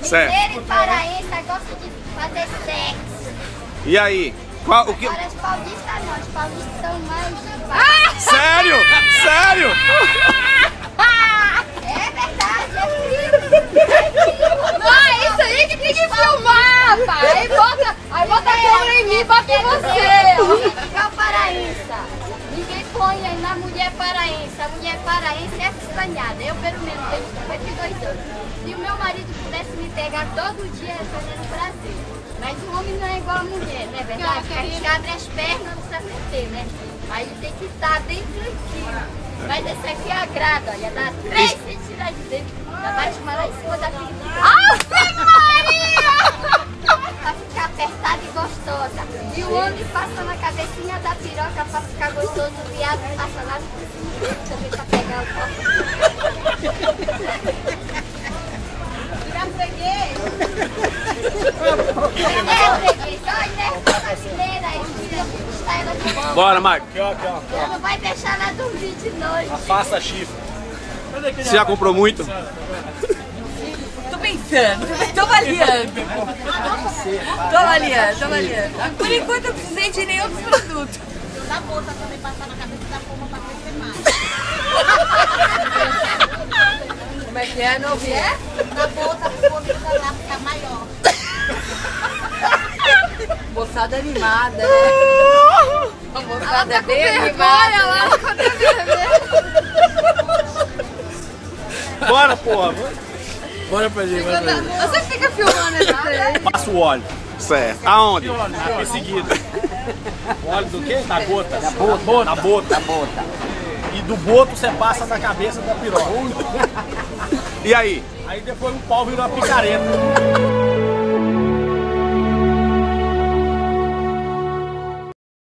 Certo. Mineiro e paraense gosta de fazer sexo. E aí? Qual, o que... Agora os paulistas não, os paulistas são mais... Sério? Sério? É verdade, é filme. Não, é isso aí que tem que filmar, pai. Aí bota a câmera em mim, bota em você. Igual paraense. Ninguém põe aí na mulher paraense. A mulher paraense é estranhada. Eu, pelo menos, tenho 52 anos. Se o meu marido pudesse me pegar todo dia, eu estaria no Brasil. Mas o homem não é igual a mulher, não é verdade? Porque a gente abre as pernas no CFT, né? Aí ele tem que estar bem tranquilo. Mas esse aqui agrada, olha, dá 3 centímetros de dentro. Já vai chamar lá em cima da periquita. Ave Maria! Pra ficar apertada e gostosa. E o homem passa na cabecinha da piroca pra ficar gostoso. O viado passa lá no cima também pra pegar o copo. Já freguei. Freguês. Olha, brasileira, está ela de boa. Bora, Marco. Não vai deixar ela dormir de noite. Afasta a chifre. Você já comprou muito? Tô pensando, tô avaliando. Tô avaliando. Por enquanto eu precisei de nenhum dos produtos. Da bolsa também passar na cabeça da forma pra crescer mais. Como é que é? Não vi? É? Da bolsa pro poder lá ficar maior. Moçada animada, né? A moçada é bem animada. Lá Bora, porra. Bora pra gente. Você fica filmando essa aí? Passa o óleo. Certo. Aonde? Aqui em seguida. O óleo do quê? Da gota. Da bota. Da bota. E do boto você passa na cabeça da piroca. E aí? Aí depois o pau vira uma picareta.